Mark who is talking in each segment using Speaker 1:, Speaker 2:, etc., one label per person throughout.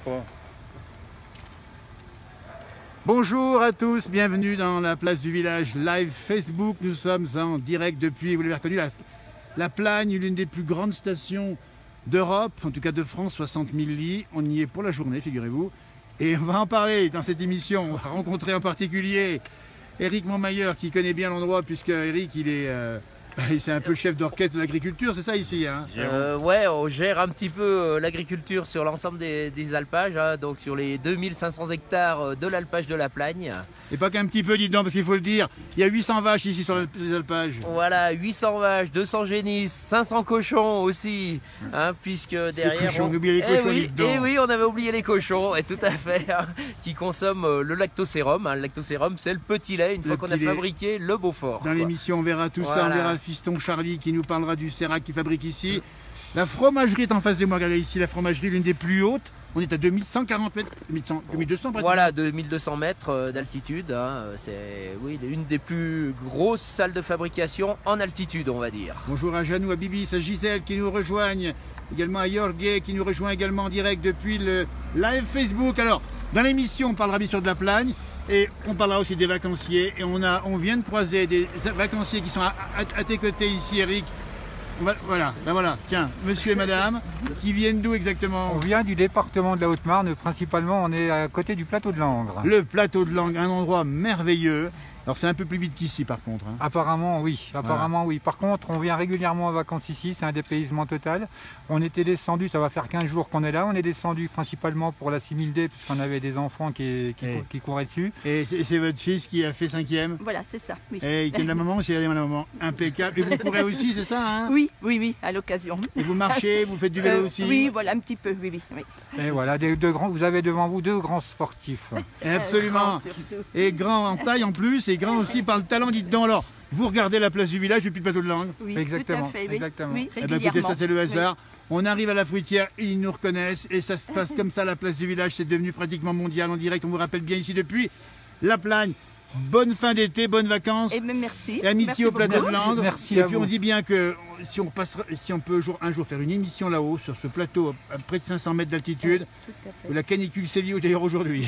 Speaker 1: quoi.
Speaker 2: Bonjour à tous, bienvenue dans la place du village live Facebook. Nous sommes en direct depuis, vous l'avez reconnu, la Plagne, l'une des plus grandes stations d'Europe, en tout cas de France, 60 000 lits. On y est pour la journée, figurez-vous. Et on va en parler dans cette émission. On va rencontrer en particulier Eric Montmayor, qui connaît bien l'endroit, puisque Eric, c'est un peu chef d'orchestre de l'agriculture, c'est ça ici, hein?
Speaker 3: Ouais, on gère un petit peu l'agriculture sur l'ensemble des alpages, hein, donc sur les 2500 hectares de l'alpage de la Plagne.
Speaker 2: Et pas qu'un petit peu, dis donc, parce qu'il faut le dire, il y a 800 vaches ici sur les alpages.
Speaker 3: Voilà, 800 vaches, 200 génisses, 500 cochons aussi, hein, puisque derrière...
Speaker 2: On oublie les cochons,
Speaker 3: oui, on avait oublié les cochons, et tout à fait, hein, qui consomment le lactosérum. Hein. Le lactosérum, c'est le petit lait, une fois qu'on a fabriqué le Beaufort.
Speaker 2: Dans l'émission, on verra tout ça, on verra le fiston Charlie qui nous parlera du sérac qu'il fabrique ici. La fromagerie est en face de moi, regardez ici, la fromagerie, l'une des plus hautes. On est à 2140 mètres, 2200 pratiquement.
Speaker 3: Voilà, 2200 mètres d'altitude. Hein. C'est une des plus grosses salles de fabrication en altitude, on va dire.
Speaker 2: Bonjour à Janou, à Bibi, à Gisèle qui nous rejoignent. Également à Jorge qui nous rejoint également en direct depuis le live Facebook. Alors, dans l'émission, on parlera bien sûr de la Plagne. Et on parlera aussi des vacanciers. Et on vient de croiser des vacanciers qui sont à tes côtés ici, Eric. Voilà, tiens, monsieur et madame, qui viennent d'où exactement?
Speaker 4: On vient du département de la Haute-Marne, principalement on est à côté du plateau de Langres.
Speaker 2: Le plateau de Langres, un endroit merveilleux. Alors c'est un peu plus vite qu'ici par contre. Hein.
Speaker 4: Apparemment oui, oui. Par contre on vient régulièrement en vacances ici, c'est un dépaysement total. On était descendu, ça va faire 15 jours qu'on est là, on est descendu principalement pour la 6000D puisqu'on avait des enfants qui couraient dessus.
Speaker 2: Et c'est votre fils qui a fait 5e?
Speaker 5: Voilà, c'est ça. Oui.
Speaker 2: Et il tient la maman, c'est la maman. Impeccable. Et vous courez aussi, c'est ça hein?
Speaker 5: Oui, à l'occasion.
Speaker 2: Et vous marchez, vous faites du vélo aussi?
Speaker 5: Oui, voilà, un petit peu, oui.
Speaker 4: Et voilà, vous avez devant vous deux grands sportifs.
Speaker 2: Absolument. Et grands en taille en plus, et grand aussi par le talent, dites donc. Alors, vous regardez la place du village depuis le plateau de Langres?
Speaker 5: Oui,
Speaker 4: exactement.
Speaker 5: tout à fait, oui.
Speaker 4: Exactement.
Speaker 5: Oui,
Speaker 2: eh bien, écoutez, ça c'est le hasard. On arrive à la fruitière, ils nous reconnaissent et ça se passe comme ça, la place du village, c'est devenu pratiquement mondial en direct. On vous rappelle bien ici depuis la Plagne. Bonne fin d'été, bonnes vacances.
Speaker 5: Et merci.
Speaker 2: Et amitié au plateau de Langres.
Speaker 4: Merci
Speaker 2: et
Speaker 4: à
Speaker 2: puis
Speaker 4: vous.
Speaker 2: on dit bien que si on peut un jour faire une émission là-haut, sur ce plateau à près de 500 mètres d'altitude, où la canicule sévit d'ailleurs aujourd'hui.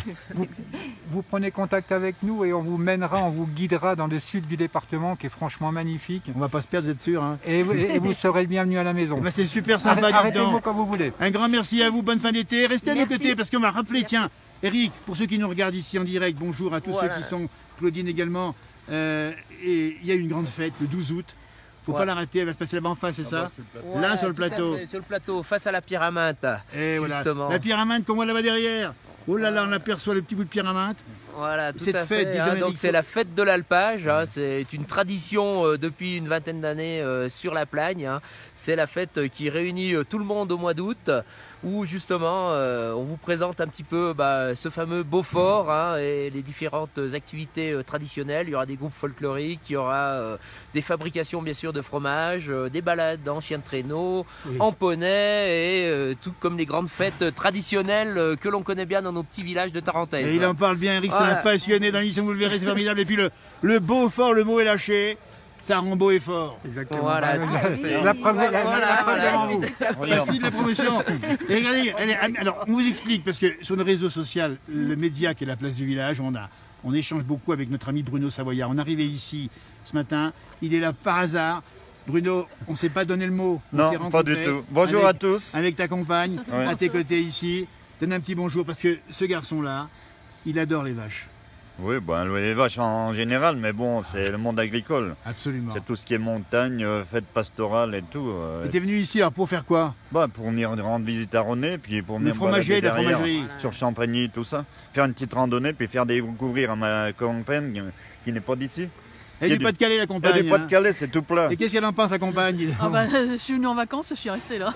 Speaker 4: Vous prenez contact avec nous et on vous mènera, on vous guidera dans le sud du département qui est franchement magnifique.
Speaker 2: On va pas se perdre, vous êtes sûr hein?
Speaker 4: Et vous serez le bienvenu à la maison.
Speaker 2: Ben c'est super sympa.
Speaker 4: Arrêtez-vous quand vous voulez.
Speaker 2: Un grand merci à vous, bonne fin d'été. Restez à nos côtés parce qu'on m'a rappelé,
Speaker 5: Merci.
Speaker 2: tiens, Eric, pour ceux qui nous regardent ici en direct, bonjour à tous ceux qui sont, Claudine également. Et il y a une grande fête le 12 août. Faut pas la rater, elle va se passer là-bas en face, c'est ça? Là sur le plateau.
Speaker 3: Sur le plateau, face à la pierre à menthe.
Speaker 2: Et
Speaker 3: justement.
Speaker 2: voilà. La pierre à menthe qu'on voit là-bas derrière. Oh là là, on aperçoit le petit bout de pierre à menthe.
Speaker 3: Voilà, tout
Speaker 2: Cette
Speaker 3: à
Speaker 2: fête,
Speaker 3: fait.
Speaker 2: dit
Speaker 3: Hein,
Speaker 2: Domenico.
Speaker 3: donc c'est la fête de l'alpage. Hein, c'est une tradition depuis une vingtaine d'années sur la Plagne. Hein. C'est la fête qui réunit tout le monde au mois d'août, où justement on vous présente un petit peu ce fameux Beaufort hein, et les différentes activités traditionnelles. Il y aura des groupes folkloriques, il y aura des fabrications bien sûr de fromage, des balades en chien de traîneau, en poney et tout comme les grandes fêtes traditionnelles que l'on connaît bien dans nos petits villages de Tarentaise.
Speaker 2: Et il en parle bien, Eric, c'est un passionné dans l'émission, vous le verrez, c'est formidable. Et puis le Beaufort, le mot est lâché. Ça rend beau et fort.
Speaker 4: Exactement.
Speaker 3: Voilà,
Speaker 4: La preuve devant vous.
Speaker 2: Merci de la promotion. Et regardez, alors on vous explique, parce que sur le réseau social, le média qui est la place du village, on échange beaucoup avec notre ami Bruno Savoyard. On est arrivé ici ce matin, il est là par hasard. Bruno, on ne s'est pas donné le mot.
Speaker 1: Non, pas du tout. Bonjour à tous.
Speaker 2: Avec ta compagne, à tes côtés ici. Donne un petit bonjour, parce que ce garçon-là, il adore les vaches.
Speaker 1: Oui, les vaches en général, mais bon, c'est le monde agricole.
Speaker 2: Absolument.
Speaker 1: C'est tout ce qui est montagne, fête pastorale et tout.
Speaker 2: Et t'es venu ici alors pour faire quoi?
Speaker 1: Pour venir rendre visite à René, puis pour venir
Speaker 2: Le fromager, la fromagerie.
Speaker 1: sur Champagny, tout ça. Faire une petite randonnée, puis faire découvrir à ma compagne qui n'est pas d'ici.
Speaker 2: Elle n'est du Pas-de-Calais, la compagne.
Speaker 1: Elle n'est pas de Calais, c'est tout plat.
Speaker 2: Et qu'est-ce qu'elle en pense, la compagne?
Speaker 6: Je suis venu en vacances, je suis resté là.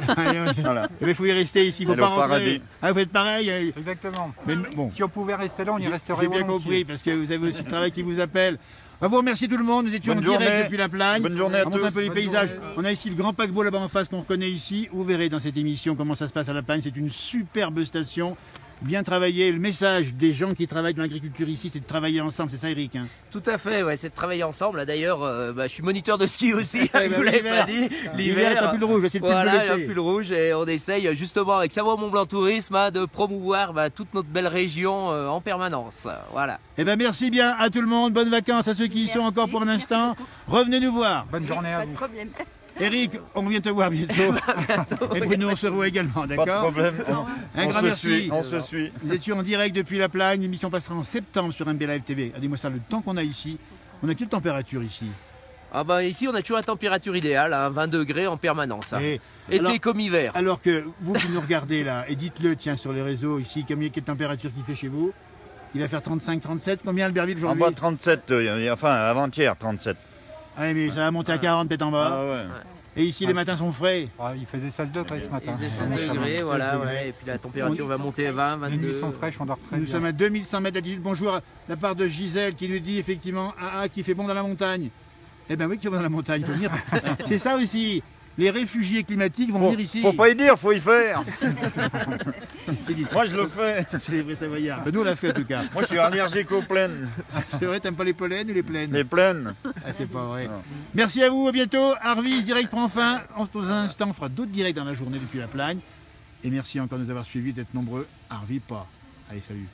Speaker 1: Voilà.
Speaker 2: Il faut y rester ici, il ne faut
Speaker 1: Elle est
Speaker 2: pas
Speaker 1: au
Speaker 2: rentrer.
Speaker 1: paradis.
Speaker 2: Ah, vous faites pareil?
Speaker 4: Exactement.
Speaker 2: Mais bon,
Speaker 4: Si on pouvait rester là, on y resterait
Speaker 2: j'ai bien
Speaker 4: volontiers.
Speaker 2: compris, parce que vous avez aussi le travail qui vous appelle. On va vous remercier tout le monde, nous étions
Speaker 1: Bonne
Speaker 2: en direct
Speaker 1: journée.
Speaker 2: depuis la Plagne.
Speaker 1: Bonne journée à
Speaker 2: On montre un
Speaker 1: tous.
Speaker 2: peu les
Speaker 4: Bonne
Speaker 2: paysages.
Speaker 4: journée.
Speaker 2: On a ici le grand paquebot là-bas en face qu'on reconnaît ici. Vous verrez dans cette émission comment ça se passe à la Plagne. C'est une superbe station. bien travailler. Le message des gens qui travaillent dans l'agriculture ici, c'est de travailler ensemble, c'est ça Eric hein?
Speaker 3: Tout à fait, ouais, c'est de travailler ensemble. D'ailleurs, je suis moniteur de ski aussi,
Speaker 2: Ouais,
Speaker 3: je
Speaker 2: bah,
Speaker 3: vous l'avais pas dit.
Speaker 2: L'hiver, t'as plus le rouge, c'est le pull
Speaker 3: voilà,
Speaker 2: bleu
Speaker 3: il y a
Speaker 2: l'été.
Speaker 3: plus le rouge et on essaye justement avec Savoie Mont Blanc Tourisme de promouvoir toute notre belle région en permanence. Voilà.
Speaker 2: Eh ben merci bien à tout le monde, bonnes vacances à ceux qui y sont encore pour un instant. Revenez nous voir.
Speaker 4: Bonne journée à
Speaker 5: Pas de
Speaker 4: vous.
Speaker 5: problème.
Speaker 2: Eric, on vient te voir bientôt. Et Bruno, on se revoit également,
Speaker 1: Pas de
Speaker 2: d'accord?
Speaker 1: problème.
Speaker 2: Un
Speaker 1: On
Speaker 2: grand
Speaker 1: se
Speaker 2: merci.
Speaker 1: suit, on se suit.
Speaker 2: Nous étions en direct depuis La Plagne, l'émission passera en septembre sur MB Live TV. Ah, dis-moi ça, le temps qu'on a ici, on a quelle température ici?
Speaker 3: Ah ici, on a toujours la température idéale, 20 degrés en permanence.
Speaker 2: Et
Speaker 3: Été
Speaker 2: alors-
Speaker 3: comme hiver.
Speaker 2: Alors que vous qui nous regardez là, et dites-le tiens sur les réseaux ici, quelle température qu'il fait chez vous? Il va faire 35-37, combien Albertville
Speaker 1: En
Speaker 2: aujourd'hui?
Speaker 1: bas 37, enfin avant-hier 37.
Speaker 2: Ah oui, mais ça va monter à 40 peut-être en bas.
Speaker 1: Ah ouais.
Speaker 2: Et ici les matins sont frais.
Speaker 4: Ah, il faisait 16 degrés ce matin.
Speaker 3: Il faisait 16
Speaker 4: Bon, ça va.
Speaker 3: degrés, voilà,
Speaker 2: 16 degrés.
Speaker 3: ouais, et puis la température va monter à 20,
Speaker 4: Les nuits
Speaker 3: 22.
Speaker 4: sont fraîches, on dort très
Speaker 2: Nous
Speaker 4: bien.
Speaker 2: sommes à 2100 mètres d'altitude. Bonjour à la part de Gisèle qui nous dit effectivement qu'il fait bon dans la montagne. Eh ben oui, qu'il fait bon dans la montagne, il faut venir. C'est ça aussi. Les réfugiés climatiques vont venir ici.
Speaker 1: Faut pas y dire, faut y faire.
Speaker 2: C'est dit.
Speaker 1: Moi je le fais.
Speaker 2: Ça, c'est les vrais Savoyards. Ben, nous on l'a fait en tout cas.
Speaker 1: Moi je suis allergique aux plaines.
Speaker 2: C'est vrai, t'aimes pas les pollens ou les plaines?
Speaker 1: Les plaines.
Speaker 2: Ah, c'est pas vrai.
Speaker 1: Non.
Speaker 2: Merci à vous, à bientôt. Harvey, direct prend fin. Dans un instant, on fera d'autres directs dans la journée depuis La Plagne. Et merci encore de nous avoir suivis, d'être nombreux. Harvey, pas. Allez, salut.